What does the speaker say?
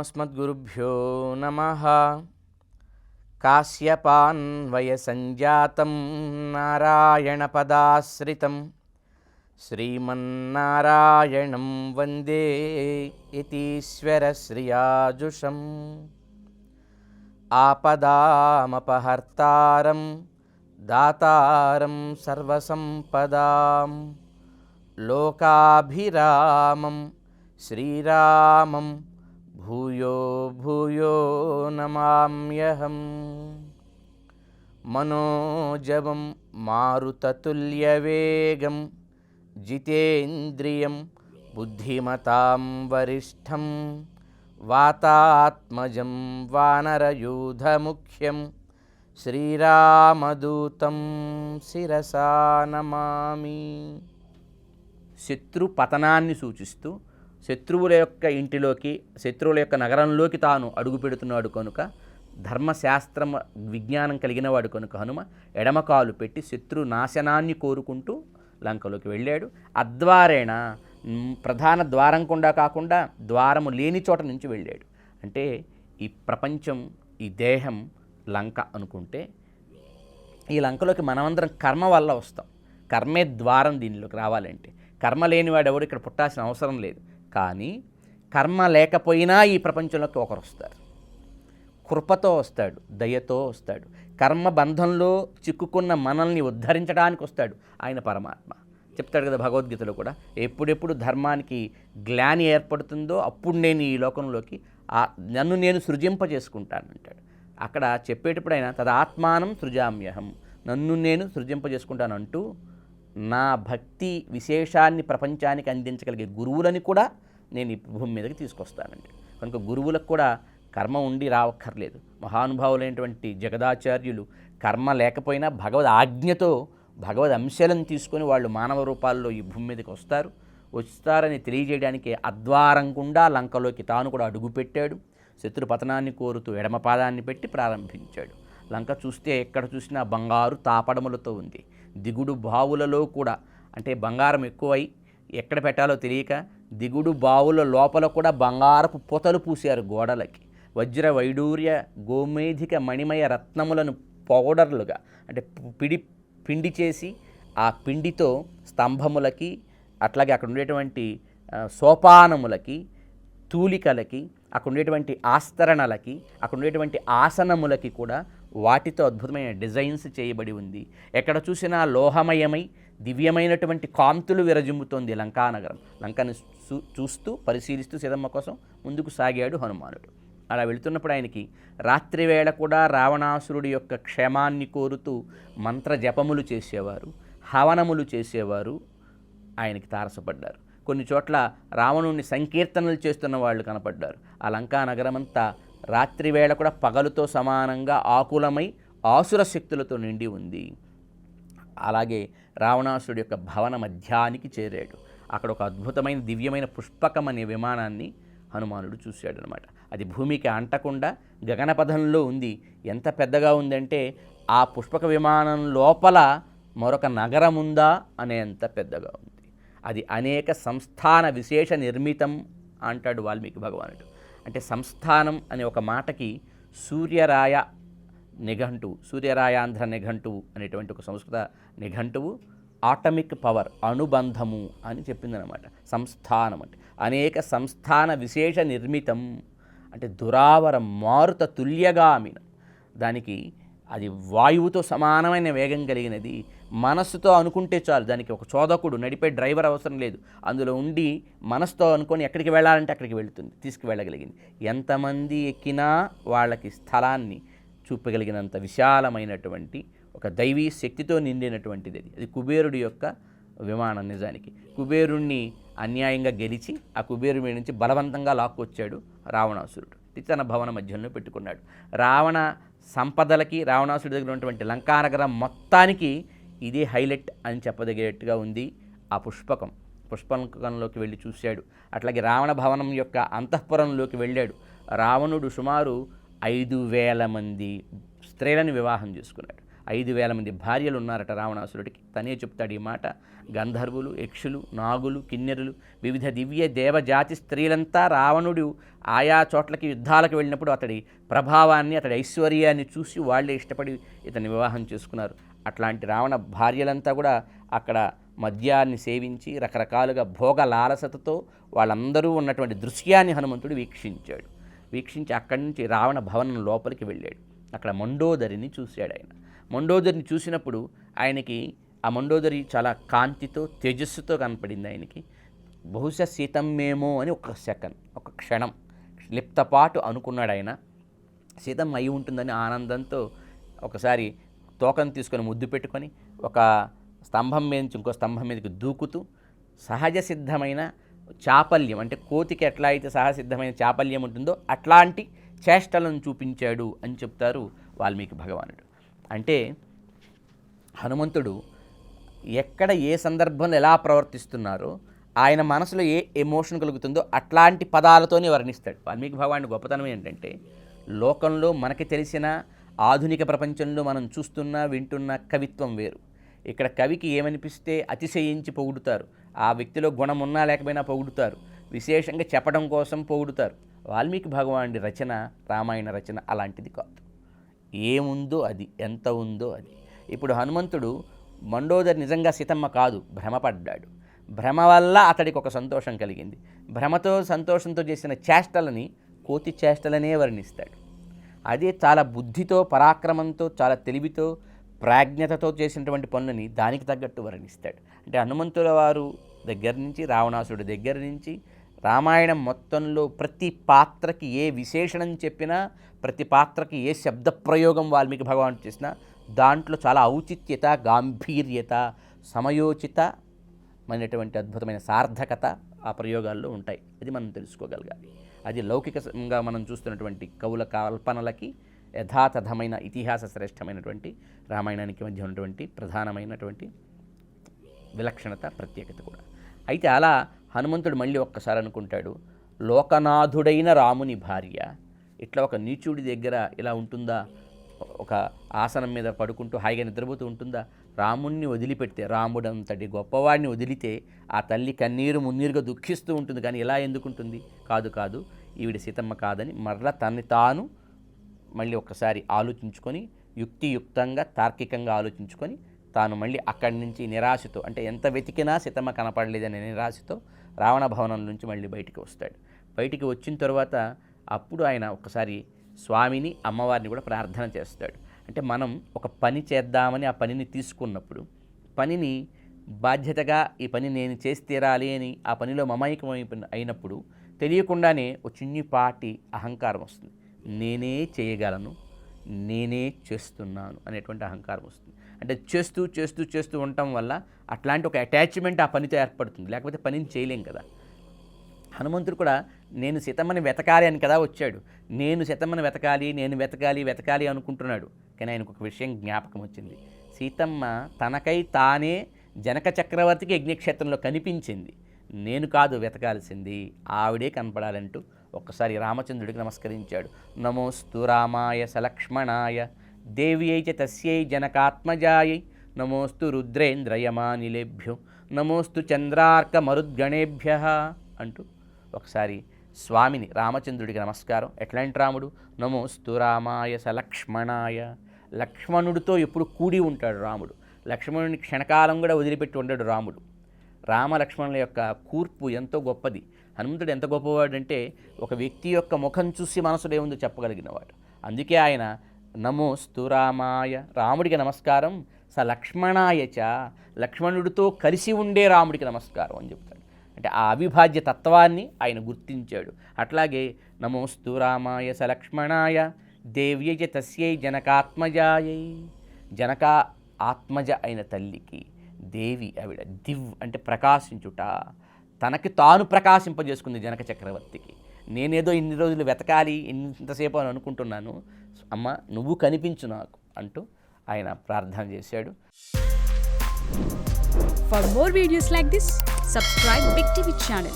अस्मद्गुरुभ्यो नमः। काश्यपान्वयसञ्जातं नारायणपदाश्रितं श्रीमन्नारायणं वन्दे यतीश्वरश्रियाजुषम्। आपदामपहर्तारं दातारं सर्वसम्पदां लोकाभिरामं श्रीरामं भूयो भूयो नमाम्यहम्। मनोजवं मारुततुल्यवेगं जितेन्द्रियं बुद्धिमतां वरिष्ठं वातात्मजं वानरयूथमुख्यं శ్రీరామదూతం శిరసా నమామి. శత్రు పతనాన్ని సూచిస్తూ శత్రువుల యొక్క ఇంటిలోకి, శత్రువుల యొక్క నగరంలోకి తాను అడుగు పెడుతున్నాడు కనుక, ధర్మశాస్త్రం విజ్ఞానం కలిగినవాడు కనుక హనుమ ఎడమకాలు పెట్టి శత్రు నాశనాన్ని కోరుకుంటూ లంకలోకి వెళ్ళాడు. అద్వారేణ ప్రధాన ద్వారం కూడా కాకుండా ద్వారము లేని చోట నుంచి వెళ్ళాడు. అంటే ఈ ప్రపంచం, ఈ దేహం లంక అనుకుంటే, ఈ లంకలోకి మనమందరం కర్మ వల్ల వస్తాం. కర్మే ద్వారం దీనిలోకి రావాలంటే. కర్మ లేనివాడు ఎవడు ఇక్కడ పుట్టాల్సిన అవసరం లేదు. కానీ కర్మ లేకపోయినా ఈ ప్రపంచంలోకి ఒకరు వస్తారు. కృపతో వస్తాడు, దయతో వస్తాడు. కర్మ బంధంలో చిక్కుకున్న మనల్ని ఉద్ధరించడానికి వస్తాడు ఆయన పరమాత్మ. చెప్తాడు కదా భగవద్గీతలో కూడా, ఎప్పుడెప్పుడు ధర్మానికి గ్లాని ఏర్పడుతుందో అప్పుడు నేను ఈ లోకంలోకి నన్ను నేను సృజింపజేసుకుంటానంటాడు. అక్కడ చెప్పేటప్పుడు ఆయన తదాత్మానం సృజామ్యహం, నన్ను నేను సృజింపజేసుకుంటాను అంటూ నా భక్తి విశేషాన్ని ప్రపంచానికి అందించగలిగే గురువులని కూడా నేను ఈ భూమి మీదకి తీసుకొస్తానండి. కనుక గురువులకు కూడా కర్మ ఉండి రావక్కర్లేదు. మహానుభావులైనటువంటి జగదాచార్యులు కర్మ లేకపోయినా భగవద్ ఆజ్ఞతో భగవద్ అంశాలను తీసుకొని వాళ్ళు మానవ రూపాల్లో ఈ భూమి మీదకి వస్తారని తెలియజేయడానికి అద్వారం గుండా లంకలోకి తాను కూడా అడుగుపెట్టాడు. శత్రు పతనాన్ని కోరుతూ ఎడమ పాదాన్ని పెట్టి ప్రారంభించాడు. లంక చూస్తే ఎక్కడ చూసినా బంగారు తాపడములతో ఉంది. దిగుడు బావులలో కూడా, అంటే బంగారం ఎక్కువై ఎక్కడ పెట్టాలో తెలియక దిగుడు బావుల లోపల కూడా బంగారపు పొతలు పూశారు గోడలకి. వజ్ర వైడూర్య గోమేధిక మణిమయ రత్నములను పౌడర్లుగా, అంటే పిండి చేసి ఆ పిండితో స్తంభములకి, అట్లాగే అక్కడ ఉండేటువంటి సోపానములకి, తూలికలకి, అక్కడ ఉండేటువంటి ఆస్తరణలకి, అక్కడ ఉండేటువంటి ఆసనములకి కూడా వాటితో అద్భుతమైన డిజైన్స్ చేయబడి ఉంది. ఎక్కడ చూసినా లోహమయమై దివ్యమైనటువంటి కాంతులు విరజిమ్ముతోంది లంకానగరం. లంకను చూస్తూ పరిశీలిస్తూ సీతమ్మ కోసం ముందుకు సాగాడు హనుమానుడు. అలా వెళుతున్నప్పుడు ఆయనకి రాత్రివేళ కూడా రావణాసురుడి యొక్క క్షేమాన్ని కోరుతూ మంత్ర జపములు చేసేవారు, హవనములు చేసేవారు ఆయనకి తారసపడ్డారు. కొన్ని చోట్ల రావణుడిని సంకీర్తనలు చేస్తున్న వాళ్ళు కనపడ్డారు. ఆ లంకా నగరమంతా రాత్రివేళ కూడా పగలుతో సమానంగా ఆకులమై ఆసుర శక్తులతో నిండి ఉంది. అలాగే రావణాసురుడి యొక్క భవన మధ్యానికి చేరాడు. అక్కడ ఒక అద్భుతమైన దివ్యమైన పుష్పకం అనే విమానాన్ని హనుమానుడు చూశాడనమాట. అది భూమికి అంటకుండా గగనపథంలో ఉంది. ఎంత పెద్దగా ఉందంటే ఆ పుష్పక విమానం లోపల మరొక నగరం ఉందా అనేంత పెద్దగా ఉంది. అది అనేక సంస్థాన విశేష నిర్మితం అంటాడు వాల్మీకి భగవానుడు. అంటే సంస్థానం అనే ఒక మాటకి సూర్యరాయ నిఘంటువు, సూర్యరాయాంధ్ర నిఘంటువు అనేటువంటి ఒక సంస్కృత నిఘంటువు ఆటమిక్ పవర్, అణుబంధము అని చెప్పిందనమాట. సంస్థానం అంటే అనేక సంస్థాన విశేష నిర్మితం, అంటే దురావరం మారుత తుల్యగామినం. దానికి అది వాయువుతో సమానమైన వేగం కలిగినది. మనస్సుతో అనుకుంటే చాలు, దానికి ఒక చోదకుడు నడిపే డ్రైవర్ అవసరం లేదు. అందులో ఉండి మనసుతో అనుకొని ఎక్కడికి వెళ్ళాలంటే అక్కడికి వెళుతుంది, తీసుకువెళ్ళగలిగింది. ఎంతమంది ఎక్కినా వాళ్ళకి స్థలాన్ని చూపగలిగినంత విశాలమైనటువంటి ఒక దైవీ శక్తితో నిండినటువంటిది అది. అది కుబేరుడి యొక్క విమానం. నిజానికి కుబేరుణ్ణి అన్యాయంగా గెలిచి ఆ కుబేరుడి మీద నుంచి బలవంతంగా లాక్కొచ్చాడు రావణాసురుడు. తన భవన మధ్యంలో పెట్టుకున్నాడు. రావణ సంపదలకి, రావణాసుడి దగ్గర ఉన్నటువంటి లంకానగరం మొత్తానికి ఇదే హైలైట్ అని చెప్పదగినట్టుగా ఉంది ఆ పుష్పకం. పుష్పకంలోకి వెళ్ళి చూశాడు. అట్లాగే రావణ భవనం యొక్క అంతఃపురంలోకి వెళ్ళాడు. రావణుడు సుమారు 5,000 మంది స్త్రీలను వివాహం చేసుకున్నాడు. 5,000 మంది భార్యలు ఉన్నారట రావణాసురుడికి. తనే చెప్తాడు ఈ మాట. గంధర్వులు, యక్షులు, నాగులు, కిన్నెరులు, వివిధ దివ్య దేవజాతి స్త్రీలంతా రావణుడు ఆయా చోట్లకి యుద్ధాలకు వెళ్ళినప్పుడు అతడి ప్రభావాన్ని, అతడి ఐశ్వర్యాన్ని చూసి వాళ్ళే ఇష్టపడి ఇతన్ని వివాహం చేసుకున్నారు. అట్లాంటి రావణ భార్యలంతా కూడా అక్కడ మద్యాన్ని సేవించి రకరకాలుగా భోగ లాలసతతో వాళ్ళందరూ ఉన్నటువంటి దృశ్యాన్ని హనుమంతుడు వీక్షించాడు. వీక్షించి అక్కడి నుంచి రావణ భవనం లోపలికి వెళ్ళాడు. అక్కడ మండోదరిని చూశాడు ఆయన. మండోదరిని చూసినప్పుడు ఆయనకి ఆ మండోదరి చాలా కాంతితో తేజస్సుతో కనపడింది ఆయనకి. బహుశా సీతమ్మేమో అని ఒక క్షణం లిప్తపాటు అనుకున్నాడు ఆయన. సీతమ్మ అయి ఉంటుందని ఆనందంతో ఒకసారి తోకను తీసుకొని ముద్దు పెట్టుకొని ఒక స్తంభం మీద నుంచి ఇంకో స్తంభం మీదకి దూకుతూ సహజ సిద్ధమైన చాపల్యం, అంటే కోతికి ఎట్లా అయితే సహసిద్ధమైన చాపల్యం ఉంటుందో అట్లాంటి చేష్టలను చూపించాడు అని చెప్తారు వాల్మీకి భగవానుడు. అంటే హనుమంతుడు ఎక్కడ ఏ సందర్భంలో ఎలా ప్రవర్తిస్తున్నారో, ఆయన మనసులో ఏ ఎమోషన్ కలుగుతుందో అట్లాంటి పదాలతోనే వర్ణిస్తాడు. వాల్మీకి భగవానుడి గొప్పతనం ఏంటంటే, లోకంలో మనకి తెలిసిన ఆధునిక ప్రపంచంలో మనం చూస్తున్న వింటున్న కవిత్వం వేరు. ఇక్కడ కవికి ఏమనిపిస్తే అతిశయించి పొగుడుతారు. ఆ వ్యక్తిలో గుణం ఉన్నా లేకపోయినా పొగుడుతారు. విశేషంగా చెప్పడం కోసం పొగుడుతారు. వాల్మీకి భగవానుడి రచన, రామాయణ రచన అలాంటిది కాదు. ఏముందో అది, ఎంత ఉందో అది. ఇప్పుడు హనుమంతుడు మండోదరి నిజంగా సీతమ్మ కాదు, భ్రమపడ్డాడు. భ్రమ వల్ల అతడికి ఒక సంతోషం కలిగింది. భ్రమతో సంతోషంతో చేసిన చేష్టలని కోతి చేష్టలనే వర్ణిస్తాడు. అదే చాలా బుద్ధితో, పరాక్రమంతో, చాలా తెలివితో, ప్రాజ్ఞతతో చేసినటువంటి పనులని దానికి తగ్గట్టు వర్ణిస్తాడు. అంటే హనుమంతుల వారు దగ్గర నుంచి, రావణాసురుడి దగ్గర నుంచి, రామాయణం మొత్తంలో ప్రతి పాత్రకి ఏ విశేషణం చెప్పినా, ప్రతి పాత్రకి ఏ శబ్ద ప్రయోగం వాల్మీకి భగవానుడు చేసినా దాంట్లో చాలా ఔచిత్యత, గాంభీర్యత, సమయోచితమైనటువంటి అద్భుతమైన సార్థకత ఆ ప్రయోగాల్లో ఉంటాయి. అది మనం తెలుసుకోగలగాలి. అది లౌకికంగా మనం చూస్తున్నటువంటి కవుల కల్పనలకి యథాతథమైన ఇతిహాస శ్రేష్టమైనటువంటి రామాయణానికి మధ్య ఉన్నటువంటి ప్రధానమైనటువంటి విలక్షణత, ప్రత్యేకత కూడా. అయితే అలా హనుమంతుడు మళ్ళీ ఒక్కసారి అనుకుంటాడు, లోకనాథుడైన రాముని భార్య ఇట్లా ఒక నీచుడి దగ్గర ఇలా ఉంటుందా? ఒక ఆసనం మీద పడుకుంటూ హాయిగా నిద్రపోతూ ఉంటుందా? రాముణ్ణి వదిలిపెడితే, రాముడంతటి గొప్పవాడిని వదిలితే ఆ తల్లి కన్నీరు మున్నీరుగా దుఃఖిస్తూ ఉంటుంది. కానీ ఇలా ఎందుకుంటుంది? కాదు ఈవిడ సీతమ్మ కాదని మరలా తన్ని తాను మళ్ళీ ఒక్కసారి ఆలోచించుకొని, యుక్తియుక్తంగా తార్కికంగా ఆలోచించుకొని తాను మళ్ళీ అక్కడి నుంచి నిరాశతో, అంటే ఎంత వెతికినా సీతమ్మ కనపడలేదనే నిరాశతో రావణ భవనం నుంచి మళ్ళీ బయటికి వస్తాడు. బయటికి వచ్చిన తర్వాత అప్పుడు ఆయన ఒకసారి స్వామిని, అమ్మవారిని కూడా ప్రార్థన చేస్తాడు. అంటే మనం ఒక పని చేద్దామని ఆ పనిని తీసుకున్నప్పుడు, పనిని బాధ్యతగా ఈ పని నేను చేసి తీరాలి అని ఆ పనిలో అయినప్పుడు తెలియకుండానే ఒక చిన్నిపాటి అహంకారం వస్తుంది. నేనే చేయగలను, నేనే చేస్తున్నాను అనేటువంటి అహంకారం వస్తుంది. అంటే చేస్తూ ఉండటం వల్ల అట్లాంటి ఒక అటాచ్మెంట్ ఆ పనితో ఏర్పడుతుంది. లేకపోతే పనిని చేయలేం కదా. హనుమంతుడు కూడా నేను సీతమ్మని వెతకాలి అని కదా వచ్చాడు. నేను సీతమ్మని వెతకాలి అనుకుంటున్నాడు. కానీ ఆయనకు ఒక విషయం జ్ఞాపకం వచ్చింది. సీతమ్మ తనకై తానే జనక చక్రవర్తికి యజ్ఞక్షేత్రంలో కనిపించింది. నేను కాదు వెతకాల్సింది, ఆవిడే కనపడాలంటూ ఒక్కసారి రామచంద్రుడికి నమస్కరించాడు. నమోస్తు రామాయ సలక్ష్మణాయ దేవ్యై చ తస్యై జనకాత్మజాయై నమోస్తు రుద్రేంద్రయమానిలేభ్యో నమోస్తు చంద్రార్క మరుద్గణేభ్య అంటూ ఒకసారి స్వామిని, రామచంద్రుడికి నమస్కారం. ఎట్లాంటి రాముడు? నమోస్తు రామాయ సలక్ష్మణాయ. లక్ష్మణుడితో ఎప్పుడు కూడి ఉంటాడు రాముడు. లక్ష్మణుని క్షణకాలం కూడా వదిలిపెట్టి ఉండడు రాముడు. రామలక్ష్మణుల యొక్క కూర్పు ఎంతో గొప్పది. హనుమంతుడు ఎంత గొప్పవాడంటే ఒక వ్యక్తి యొక్క ముఖం చూసి మనసులో ఏముందో చెప్పగలిగినవాడు. అందుకే ఆయన నమోస్తు రామాయ, రాముడికి నమస్కారం, స లక్ష్మణాయ చ, లక్ష్మణుడితో కలిసి ఉండే రాముడికి నమస్కారం అని చెప్తాడు. అంటే ఆ అవిభాజ్య తత్వాన్ని ఆయన గుర్తించాడు. అట్లాగే నమోస్తు రామాయ స లక్ష్మణాయ దేవ్యై చ తస్యై జనకాత్మజాయై, జనక ఆత్మజ అయిన తల్లికి, దేవి ఆవిడ, దివ్ అంటే ప్రకాశించుట, తనకి తాను ప్రకాశింపజేసుకుంది జనక చక్రవర్తికి. నేనేదో ఇన్ని రోజులు వెతకాలి, ఇంతసేపు అని అనుకుంటున్నాను, అమ్మ నువ్వు కనిపించు నాకు అంటూ ఆయన ప్రార్థన చేశాడు. For more videos like this, subscribe Big TV channel.